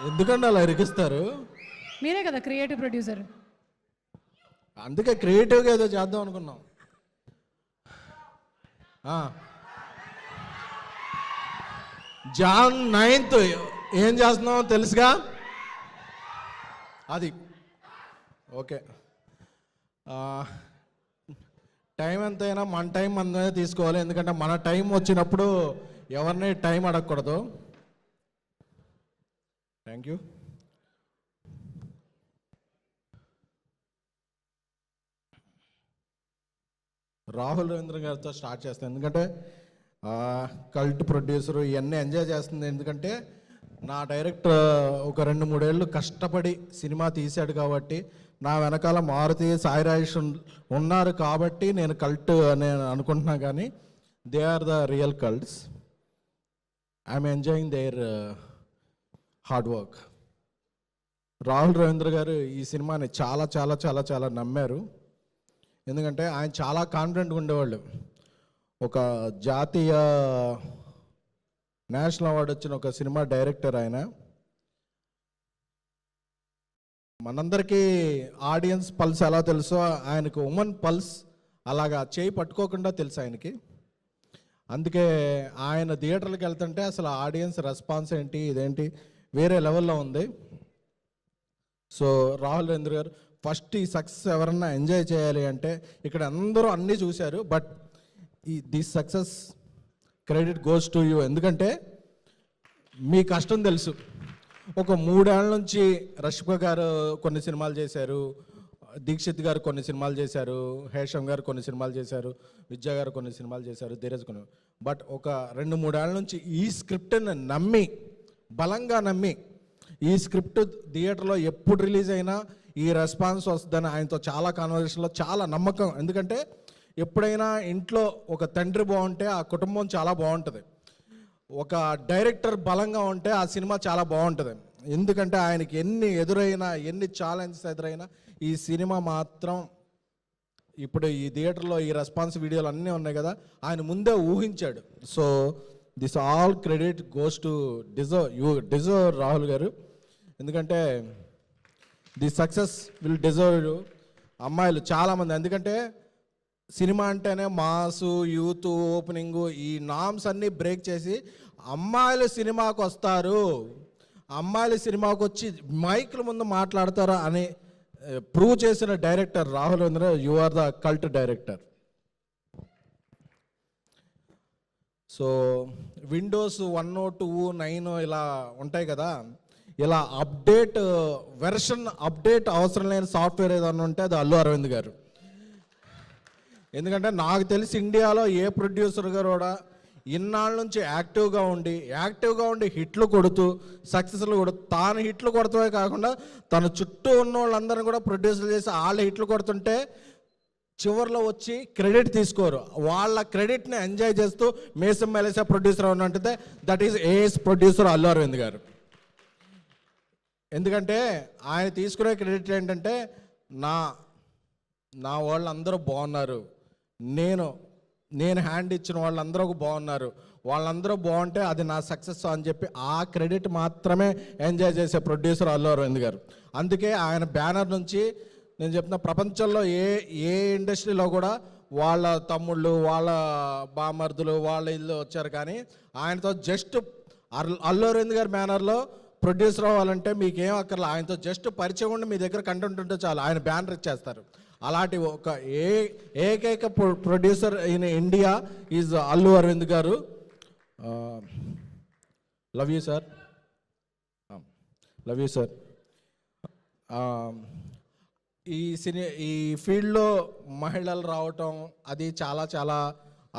ఎందుకంటే అలా ఇరికిస్తారు? మీరే కదా క్రియేటివ్ ప్రొడ్యూసర్. అందుకే క్రియేటివ్గా ఏదో చేద్దాం అనుకున్నాం. జాన్ 9th ఏం చేస్తున్నామో తెలుసుగా? అది ఓకే. టైం ఎంతైనా మన టైం మనమే తీసుకోవాలి, ఎందుకంటే మన టైం వచ్చినప్పుడు ఎవరిని టైం అడగకూడదు. Thank you. రాహుల్ రవీంద్ర గారితో స్టార్ట్ చేస్తాను, ఎందుకంటే కల్ట్ ప్రొడ్యూసరు ఇవన్నీ ఎంజాయ్ చేస్తుంది. ఎందుకంటే నా డైరెక్టర్ ఒక 2-3 ఏళ్ళు కష్టపడి సినిమా తీశాడు కాబట్టి, నా వెనకాల మారుతి సాయి రాజేష్ ఉన్నారు కాబట్టి నేను కల్ట్ అని అనుకుంటున్నా. కానీ they are the real cults. I'm enjoying their hard work. Rahul Ravindra garu ఈ సినిమాని చాలా చాలా చాలా చాలా నమ్మారు. ఎందుకంటే ఆయన చాలా కాన్ఫిడెంట్గా ఉండేవాళ్ళు. ఒక జాతీయ నేషనల్ అవార్డు వచ్చిన ఒక సినిమా డైరెక్టర్ ఆయన. మనందరికీ ఆడియన్స్ పల్స్ ఎలా తెలుసో ఆయనకు ఉమెన్ పల్స్ అలాగా చేయి పట్టుకోకుండా తెలుసు ఆయనకి. అందుకే ఆయన థియేటర్లకు వెళ్తుంటే అసలు ఆడియన్స్ రెస్పాన్స్ ఏంటి, ఇదేంటి వేరే లెవెల్లో ఉంది. సో రాహుల్ రవీంద్ర గారు ఫస్ట్ ఈ సక్సెస్ ఎవరన్నా ఎంజాయ్ చేయాలి అంటే, ఇక్కడ అందరూ అన్నీ చూశారు, but this success credit goes to you. ఎందుకంటే మీ కష్టం తెలుసు. ఒక 3 ఏళ్ళ నుంచి రష్మిక గారు కొన్ని సినిమాలు చేశారు, దీక్షిత్ గారు కొన్ని సినిమాలు చేశారు, హేషం గారు కొన్ని సినిమాలు చేశారు, విద్యా గారు కొన్ని సినిమాలు చేశారు, ధీరజ్ కొన్ని. బట్ ఒక 2-3 ఏళ్ళ నుంచి ఈ స్క్రిప్ట్ని నమ్మి, బలంగా నమ్మి, ఈ స్క్రిప్ట్ థియేటర్లో ఎప్పుడు రిలీజ్ అయినా ఈ రెస్పాన్స్ వస్తుందని ఆయనతో చాలా కాన్వర్సేషన్లో చాలా నమ్మకం. ఎందుకంటే ఎప్పుడైనా ఇంట్లో ఒక తండ్రి బాగుంటే ఆ కుటుంబం చాలా బాగుంటుంది, ఒక డైరెక్టర్ బలంగా ఉంటే ఆ సినిమా చాలా బాగుంటుంది. ఎందుకంటే ఆయనకి ఎన్ని ఎదురైనా, ఎన్ని ఛాలెంజెస్ ఎదురైనా ఈ సినిమా మాత్రం ఇప్పుడు ఈ థియేటర్లో ఈ రెస్పాన్స్ వీడియోలు అన్నీ ఉన్నాయి కదా, ఆయన ముందే ఊహించాడు. So this all credit goes to deserve Rahul garu. ఎందుకంటే ది సక్సెస్ విల్ డిజర్వ్ అమ్మాయిలు చాలామంది. ఎందుకంటే సినిమా అంటేనే మాసు, యూత్, ఓపెనింగు, ఈ నామ్స్ అన్నీ బ్రేక్ చేసి అమ్మాయిలు సినిమాకు వస్తారు, అమ్మాయిలు సినిమాకు వచ్చి మైకుల ముందు మాట్లాడతారు అని ప్రూవ్ చేసిన director Rahul Ravindra. You are the cult director. So windows 1, 2, 9 ఇలా ఉంటాయి కదా, ఇలా అప్డేట్ అవసరం లేని సాఫ్ట్వేర్ ఏదైనా ఉంటే అది అల్లు అరవింద్ గారు. ఎందుకంటే నాకు తెలిసి ఇండియాలో ఏ ప్రొడ్యూసర్ గారు కూడా ఇన్నాళ్ళ నుంచి యాక్టివ్గా ఉండి హిట్లు కొడుతూ సక్సెస్లు కొడుతూ, తాను హిట్లు కొడతామే కాకుండా తన చుట్టూ ఉన్న వాళ్ళందరినీ కూడా ప్రొడ్యూసర్ చేసి వాళ్ళ హిట్లు కొడుతుంటే చివరిలో వచ్చి క్రెడిట్ తీసుకోరు. వాళ్ళ క్రెడిట్ని ఎంజాయ్ చేస్తూ మేసం మెలేసా ప్రొడ్యూసర్ అంటే that is AS producer Allu Aravind garu. ఎందుకంటే ఆయన తీసుకునే క్రెడిట్ ఏంటంటే నా వాళ్ళందరూ బాగున్నారు, నేను హ్యాండ్ ఇచ్చిన వాళ్ళందరూ బాగున్నారు, వాళ్ళందరూ బాగుంటే అది నా సక్సెస్ అని చెప్పి ఆ క్రెడిట్ మాత్రమే ఎంజాయ్ చేసే ప్రొడ్యూసర్ అల్లు అరవింద్ గారు. అందుకే ఆయన బ్యానర్ నుంచి నేను చెప్తున్నా, ప్రపంచంలో ఏ ఇండస్ట్రీలో కూడా వాళ్ళ తమ్ముళ్ళు, వాళ్ళ బామర్దులు, వాళ్ళ ఇల్లు వచ్చారు, కానీ ఆయనతో జస్ట్ అల్లు అరవింద్ గారి బ్యానర్లో ప్రొడ్యూసర్ అవ్వాలంటే మీకేం అక్కర్లా, ఆయనతో జస్ట్ పరిచయం ఉండి మీ దగ్గర కంటెంట్ ఉంటే చాలు, ఆయన బ్యానర్ ఇచ్చేస్తారు. అలాంటి ఒక ఏకైక producer in India is Allu Aravind garu. Love you sir. ఈ ఫీల్డ్లో మహిళలు రావటం అది చాలా చాలా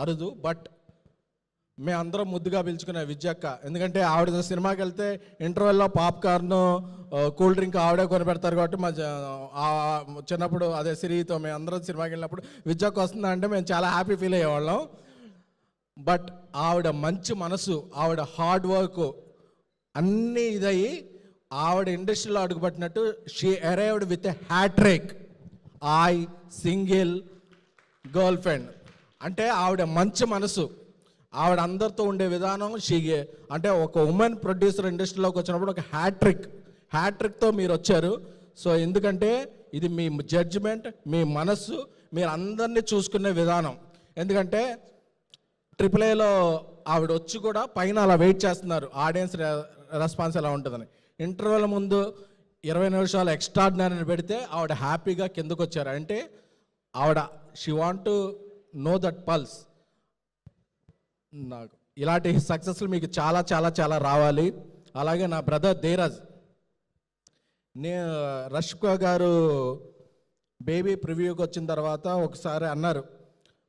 అరుదు. బట్ మేమందరం ముద్దుగా పిలుచుకునే విద్యక్క. ఎందుకంటే ఆవిడ సినిమాకి వెళ్తే ఇంటర్వెల్లో పాప్కార్న్, కూల్ డ్రింక్ ఆవిడే కొని పెడతారు కాబట్టి మా చిన్నప్పుడు అదే సిరితో మేము అందరం సినిమాకి వెళ్ళినప్పుడు విద్యక్క వస్తుందా అంటే మేము చాలా హ్యాపీ ఫీల్ అయ్యేవాళ్ళం. బట్ ఆవిడ మంచి మనసు, ఆవిడ హార్డ్ వర్క్ అన్నీ ఇదయ్యి ఆవిడ ఇండస్ట్రీలో అడుగుపట్టినట్టు she arrived with a hat trick, single girl friend. అంటే ఆవిడ మంచి మనసు, ఆవిడ అందరితో ఉండే విధానం అంటే ఒక ఉమెన్ ప్రొడ్యూసర్ ఇండస్ట్రీలోకి వచ్చినప్పుడు ఒక హ్యాట్రిక్తో మీరు వచ్చారు. సో ఎందుకంటే ఇది మీ జడ్జిమెంట్, మీ మనస్సు, మీరు అందరినీ చూసుకునే విధానం. ఎందుకంటే AAAలో ఆవిడ వచ్చి కూడా పైన అలా వెయిట్ చేస్తున్నారు ఆడియన్స్ రెస్పాన్స్ ఎలా ఉంటుందని. ఇంటర్వెల్ ముందు 20 నిమిషాలు ఎక్స్ట్రాడినరీ పెడితే ఆవిడ హ్యాపీగా కిందకు వచ్చారు. అంటే ఆవిడ she want to know that pulse. నాకు ఇలాంటి సక్సెస్లు మీకు చాలా చాలా చాలా రావాలి. అలాగే నా బ్రదర్ ధీరజ్, రష్మిక గారు బేబీ ప్రివ్యూకి వచ్చిన తర్వాత ఒకసారి అన్నారు,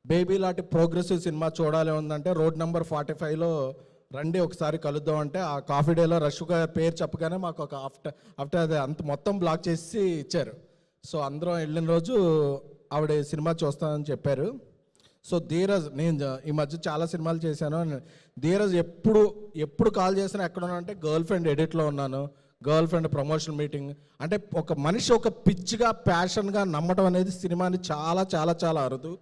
బేబీ లాంటి ప్రోగ్రెసివ్ సినిమా చూడాలి ఉందంటే రోడ్ నెంబర్ 45లో రండి ఒకసారి కలుద్దాం అంటే ఆ కాఫీ డేలో రష్మిక గారి పేరు చెప్పగానే మాకు ఒక ఆఫ్టర్ అది అంత మొత్తం బ్లాక్ చేసి ఇచ్చారు. సో అందరం వెళ్ళిన రోజు ఆవిడ సినిమా చూస్తానని చెప్పారు. సో ధీరజ్, నేను ఈ మధ్య చాలా సినిమాలు చేశాను. ధీరజ్ ఎప్పుడు కాల్ చేసినా ఎక్కడ ఉన్నానంటే గర్ల్ ఫ్రెండ్ ఎడిట్లో ఉన్నాను, గర్ల్ ఫ్రెండ్ ప్రమోషన్ మీటింగ్. అంటే ఒక మనిషి ఒక పిచ్చిగా ప్యాషన్గా నమ్మటం అనేది సినిమాని చాలా చాలా చాలా అరుదు.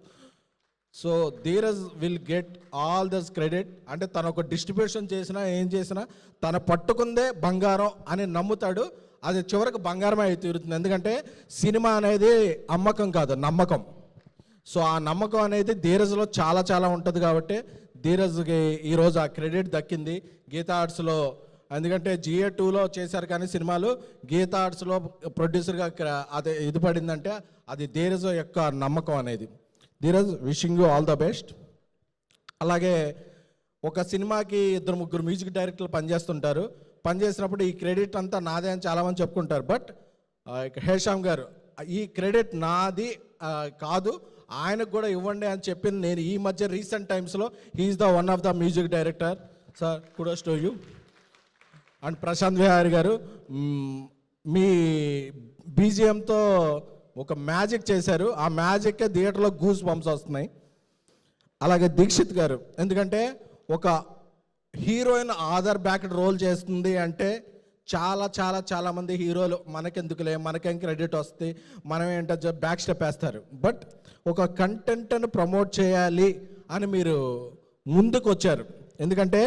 So Dheeraj will get all this credit. అంటే తను ఒక డిస్ట్రిబ్యూషన్ చేసినా ఏం చేసినా తను పట్టుకుందే బంగారం అని నమ్ముతాడు. అది చివరికి బంగారమే అయి తీరుతుంది. ఎందుకంటే సినిమా అనేది అమ్మకం కాదు, నమ్మకం. సో ఆ నమ్మకం అనేది ధీరజ్లో చాలా చాలా ఉంటుంది. కాబట్టి ధీరజ్కి ఈరోజు ఆ క్రెడిట్ దక్కింది గీతా ఆర్ట్స్లో. ఎందుకంటే GA2లో చేశారు కానీ సినిమాలు, గీతా ఆర్ట్స్లో ప్రొడ్యూసర్గా అది ఇది పడిందంటే అది ధీరజ్ యొక్క నమ్మకం అనేది. Dheeraj, wishing you all the best. అలాగే ఒక సినిమాకి 2-3 మ్యూజిక్ డైరెక్టర్లు పనిచేస్తుంటారు. పనిచేసినప్పుడు ఈ క్రెడిట్ అంతా నాదే అని చాలామంది చెప్పుకుంటారు. బట్ హేషామ్ గారు ఈ క్రెడిట్ నాది కాదు, ఆయనకు కూడా ఇవ్వండి అని చెప్పింది నేను ఈ మధ్య రీసెంట్ టైమ్స్లో. He is the one of the music director. Sir, kudos to you. And Prashanth Vihari garu, మీ BGMతో ఒక మ్యాజిక్ చేశారు. ఆ మ్యాజిక్కే థియేటర్లో గూస్ బంప్స్ వస్తున్నాయి. అలాగే దీక్షిత్ గారు, ఎందుకంటే ఒక హీరోయిన్ ఆధార్ బ్యాక్ రోల్ చేస్తుంది అంటే చాలా చాలా చాలామంది హీరోలు మనకెందుకులే, మనకేం క్రెడిట్ వస్తుంది, మనం ఏంటో బ్యాక్ స్టెప్ వేస్తారు. బట్ ఒక కంటెంట్ని ప్రమోట్ చేయాలి అని మీరు ముందుకు వచ్చారు. ఎందుకంటే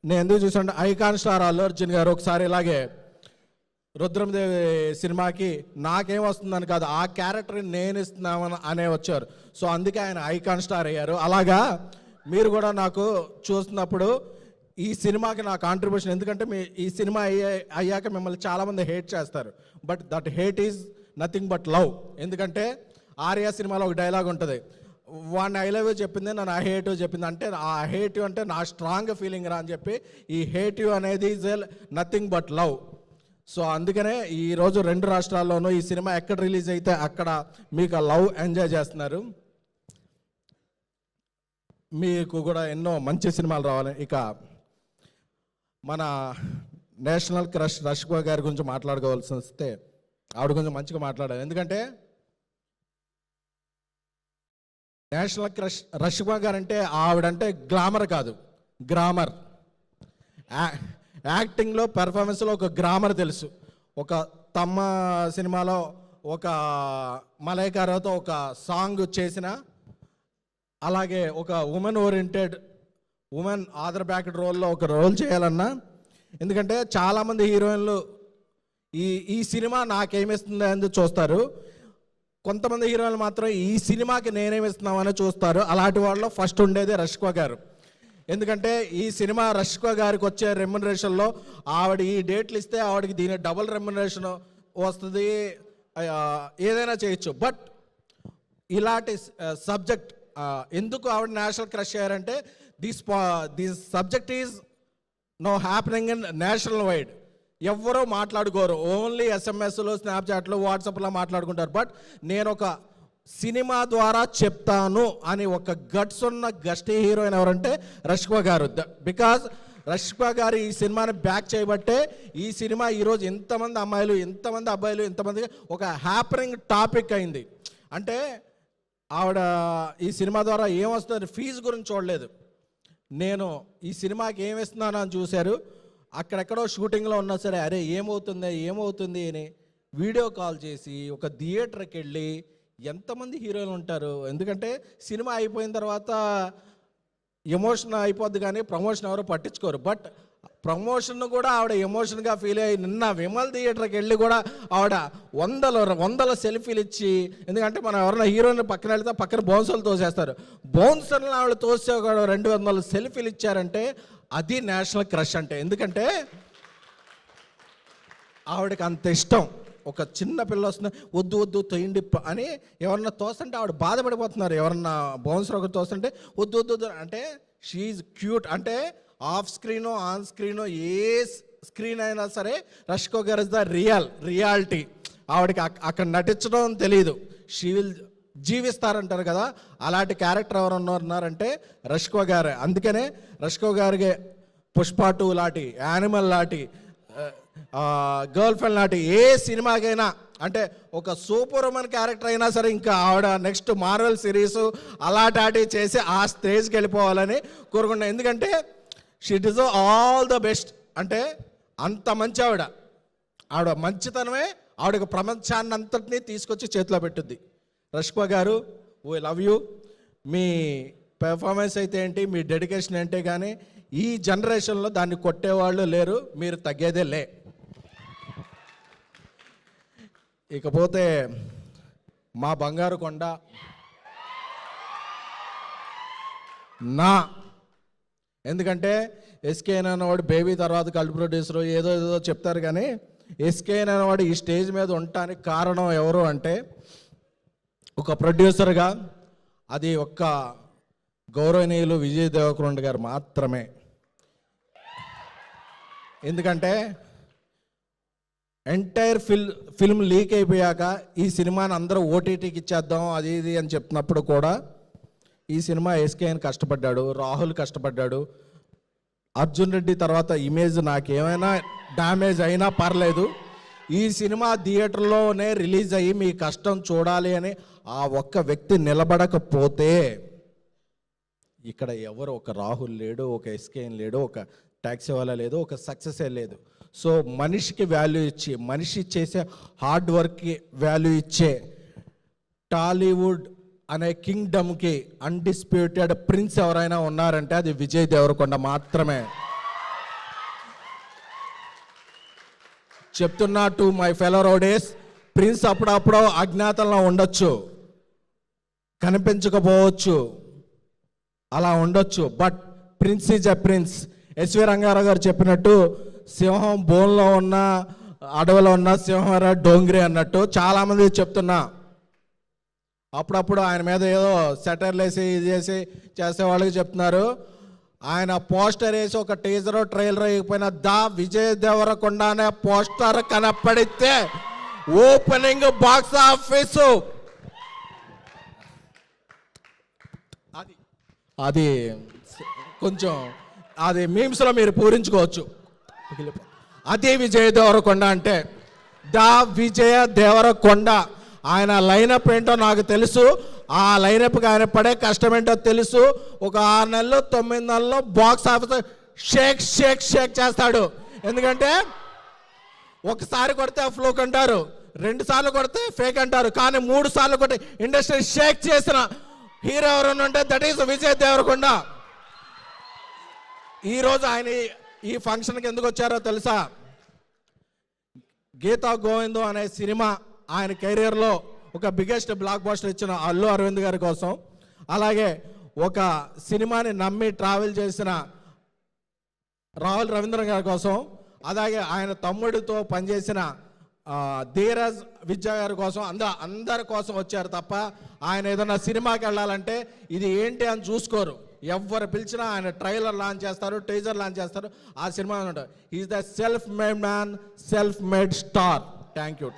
నేను ఎందుకు చూసాను, ఐకాన్ స్టార్ అల్లు అర్జున్ గారు ఒకసారి ఇలాగే రుద్రమదేవి సినిమాకి నాకేం వస్తుందని కాదు, ఆ క్యారెక్టర్ని నేను ఇస్తున్నామని అనే వచ్చారు. సో అందుకే ఆయన ఐకాన్ స్టార్ అయ్యారు. అలాగా మీరు కూడా నాకు చూస్తున్నప్పుడు ఈ సినిమాకి నా కాంట్రిబ్యూషన్, ఎందుకంటే ఈ సినిమా అయ్యాక మిమ్మల్ని చాలామంది హేట్ చేస్తారు. But that hate is nothing but love. ఎందుకంటే ఆర్యా సినిమాలో ఒక డైలాగ్ ఉంటుంది, వాడిని ఐ లవ్ యూ చెప్పింది, నన్ను ఐ హేట్ యూ చెప్పింది. అంటే ఆ హేట్ యూ అంటే నా స్ట్రాంగ్ ఫీలింగ్ రా అని చెప్పి, ఈ హేట్ యూ అనేది is nothing but love. So అందుకనే ఈరోజు 2 రాష్ట్రాల్లోనూ ఈ సినిమా ఎక్కడ రిలీజ్ అయితే అక్కడ మీకు ఆ లవ్ ఎంజాయ్ చేస్తున్నారు. మీకు కూడా ఎన్నో మంచి సినిమాలు రావాలి. ఇక మన నేషనల్ క్రష్ రష్మిక గారి గురించి మాట్లాడుకోవాల్సి వస్తే ఆవిడ కొంచెం మంచిగా మాట్లాడాలి. ఎందుకంటే నేషనల్ క్రష్ రష్మిక గారు అంటే ఆవిడంటే గ్లామర్ కాదు, గ్రామర్. యాక్టింగ్లో, పెర్ఫార్మెన్స్లో ఒక గ్రామర్ తెలుసు. ఒక తమ్మ సినిమాలో ఒక మలైకారాతో ఒక సాంగ్ చేసిన, అలాగే ఒక women oriented, women Aadhaar backed రోల్లో ఒక రోల్ చేయాలన్నా. ఎందుకంటే చాలామంది హీరోయిన్లు ఈ సినిమా నాకేమిస్తుంది అని చూస్తారు, కొంతమంది హీరోయిన్లు మాత్రం ఈ సినిమాకి నేనేమిస్తున్నామని చూస్తారు. అలాంటి వాళ్ళలో ఫస్ట్ ఉండేది రష్మిక గారు. ఎందుకంటే ఈ సినిమా రష్మిక గారికి వచ్చే రెమ్యునరేషన్లో ఆవిడ ఈ డేట్లు ఇస్తే ఆవిడకి దీని డబుల్ రెమ్యునరేషన్ వస్తుంది, ఏదైనా చేయొచ్చు. బట్ ఇలాంటి సబ్జెక్ట్ ఎందుకు ఆవిడ నేషనల్ క్రష్ అయ్యారంటే this subject is no happening in national wide. ఎవ్వరూ మాట్లాడుకోరు, ఓన్లీ SMS, స్నాప్చాట్లు, వాట్సాప్లో మాట్లాడుకుంటారు. బట్ నేను ఒక సినిమా ద్వారా చెప్తాను అని ఒక గట్స్ ఉన్న గస్టీ హీరోయిన్ ఎవరంటే రష్మిక గారు. బికాజ్ రష్మిక గారు ఈ సినిమాని బ్యాక్ చేయబట్టే ఈ సినిమా ఈరోజు ఎంతమంది అమ్మాయిలు, ఎంతమంది అబ్బాయిలు, ఎంతమంది ఒక హ్యాపనింగ్ టాపిక్ అయింది. అంటే ఆవిడ ఈ సినిమా ద్వారా ఏమొస్తుంది, ఫీజు గురించి చూడలేదు, నేను ఈ సినిమాకి ఏమిస్తున్నాను అని చూశారు. అక్కడెక్కడో షూటింగ్లో ఉన్నా సరే, అరే ఏమవుతుంది అని వీడియో కాల్ చేసి ఒక థియేటర్కి వెళ్ళి, ఎంతమంది హీరోయిన్లు ఉంటారు, ఎందుకంటే సినిమా అయిపోయిన తర్వాత ఎమోషన్ అయిపోద్ది కానీ ప్రమోషన్ ఎవరు పట్టించుకోరు. బట్ ప్రమోషన్ కూడా ఆవిడ ఎమోషన్గా ఫీల్ అయ్యి నిన్న విమల్ థియేటర్కి వెళ్ళి కూడా ఆవిడ వందల సెల్ఫీలు ఇచ్చి, ఎందుకంటే మనం ఎవరైనా హీరోయిన్ పక్కన వెళ్తే పక్కన బౌన్సర్లు తోసేస్తారు, బౌన్సర్లు ఆవిడ తోసే ఒక 200 సెల్ఫీలు ఇచ్చారంటే అది నేషనల్ క్రష్ అంటే. ఎందుకంటే ఆవిడకి అంత ఇష్టం. ఒక చిన్న పిల్ల వస్తుంది, వద్దు వద్దు తొయ్యండి అని ఎవరన్నా తోస్తుంటే ఆవిడ బాధపడిపోతున్నారు. ఎవరన్నా బౌన్సర్ ఒకటి తోస్తుంటే వద్దు వద్దు అంటే షీఈ్ క్యూట్. అంటే ఆఫ్ స్క్రీనో ఆన్ స్క్రీనో ఏ స్క్రీన్ అయినా సరే రష్కో గారు ఇస్ ద రియాలిటీ. ఆవిడకి అక్కడ నటించడం తెలియదు, షీ విల్ జీవిస్తారంటారు కదా, అలాంటి క్యారెక్టర్ ఎవరు ఉన్నారంటే రష్కో గారే. అందుకనే రష్కో గారికి పుష్ప 2 లాంటి, యానిమల్ లాంటి, గర్ల్ ఫ్రెండ్ లాంటి ఏ సినిమాకైనా అంటే ఒక సూపర్ ఉమెన్ క్యారెక్టర్ అయినా సరే ఇంకా ఆవిడ నెక్స్ట్ మార్వెల్ సిరీస్ అలాంటి చేసి ఆ స్టేజ్కి వెళ్ళిపోవాలని కోరుకుంటున్నాను. ఎందుకంటే she deserve all the best. అంటే అంత మంచి ఆవిడ మంచితనమే ఆవిడకు ప్రపంచాన్ని అంతటినీ తీసుకొచ్చి చేతిలో పెట్టుద్ది. రష్కో గారు, we love you. Me performance అయితే ఏంటి, మీ డెడికేషన్ ఏంటి, కానీ ఈ జనరేషన్లో దాన్ని కొట్టేవాళ్ళు లేరు, మీరు తగ్గేదే లే. ఇకపోతే మా బంగారు కొండ ఎందుకంటే ఎస్కేఎన్ అనేవాడు బేబీ తర్వాత కల్ట్ ప్రొడ్యూసర్ ఏదో చెప్తారు, కానీ ఎస్కేఎన్ అనేవాడు ఈ స్టేజ్ మీద ఉండటానికి కారణం ఎవరు అంటే ఒక ప్రొడ్యూసర్గా అది ఒక్క గౌరవనీయులు విజయ్ దేవరకొండ గారు మాత్రమే. ఎందుకంటే ఎంటైర్ ఫిల్మ్ లీక్ అయిపోయాక ఈ సినిమాని అందరూ ఓటీటీకి ఇచ్చేద్దాం అది ఇది అని చెప్తున్నప్పుడు కూడా ఈ సినిమా ఎస్కేఎన్ కష్టపడ్డాడు, రాహుల్ కష్టపడ్డాడు. అర్జున్ రెడ్డి తర్వాత ఇమేజ్ నాకేమైనా డ్యామేజ్ అయినా పర్లేదు, ఈ సినిమా థియేటర్లోనే రిలీజ్ అయ్యి మీ కష్టం చూడాలి అని ఆ ఒక్క వ్యక్తి నిలబడకపోతే ఇక్కడ ఎవరు, ఒక రాహుల్ లేడు, ఒక ఎస్కేఎన్ లేడు, ఒక ట్యాక్సీ వాళ్ళ లేదు, ఒక సక్సెసే లేదు. సో మనిషికి వాల్యూ ఇచ్చి, మనిషి చేసే హార్డ్ వర్క్కి వాల్యూ ఇచ్చే టాలీవుడ్ అనే కింగ్డమ్కి అన్డిస్ప్యూటెడ్ ప్రిన్స్ ఎవరైనా ఉన్నారంటే అది విజయ్ దేవరకొండ మాత్రమే. చెప్తున్నా to my fellow rowdies, prince అప్పుడప్పుడు అజ్ఞాతంలో ఉండొచ్చు, కనిపించకపోవచ్చు, అలా ఉండొచ్చు, but prince is a prince. SV Ranga Rao garu చెప్పినట్టు సింహం బోన్లో ఉన్న అడవిలో ఉన్న సింహరా డోంగ్రీ అన్నట్టు చాలామంది చెప్తున్నా. అప్పుడప్పుడు ఆయన మీద ఏదో సెటర్లు వేసి ఇది చేసే వాళ్ళకి చెప్తున్నారు. ఆయన పోస్టర్ వేసి ఒక టీజర్ ట్రైలర్ అయిపోయిన దా విజయ్ దేవరకొండ అనే పోస్టర్ కనపడితే ఓపెనింగ్ బాక్స్ ఆఫీసు అది కొంచెం అది మీమ్స్లో మీరు పూరించుకోవచ్చు. అదే విజయ్ దేవరకొండ అంటే దా విజయ దేవరకొండ. ఆయన లైనప్ ఏంటో నాకు తెలుసు, ఆ లైనప్కి ఆయన పడే కష్టం ఏంటో తెలుసు. ఒక 6 నెలలు 9 నెలల్లో box office shake shake shake చేస్తాడు. ఎందుకంటే ఒకసారి కొడితే ఫ్లూక్ అంటారు, 2 సార్లు కొడితే ఫేక్ అంటారు, కానీ 3 సార్లు కొట్టి ఇండస్ట్రీ షేక్ చేసిన హీరో ఎవరైనా ఉంటే దట్ ఈస్ విజయ్ దేవరకొండ. ఈరోజు ఆయన ఈ ఫంక్షన్కి ఎందుకు వచ్చారో తెలుసా? గీతా గోవిందం అనే సినిమా ఆయన కెరీర్లో ఒక బిగ్గెస్ట్ బ్లాక్ బస్టర్ ఇచ్చిన అల్లు అరవింద్ గారి కోసం, అలాగే ఒక సినిమాని నమ్మి ట్రావెల్ చేసిన రాహుల్ రవీంద్రన్ గారి కోసం, అలాగే ఆయన తమ్ముడితో పనిచేసిన ధీరజ్ విద్యా గారి కోసం, అందరి కోసం వచ్చారు తప్ప ఆయన ఏదైనా సినిమాకి వెళ్ళాలంటే ఇది ఏంటి అని చూసుకోరు. ఎవరు పిలిచినా ఆయన ట్రైలర్ లాంచ్ చేస్తారు, టీజర్ లాంచ్ చేస్తారు, ఆ సినిమా ఉంటారు. Is the self made man, self made star. Thank you.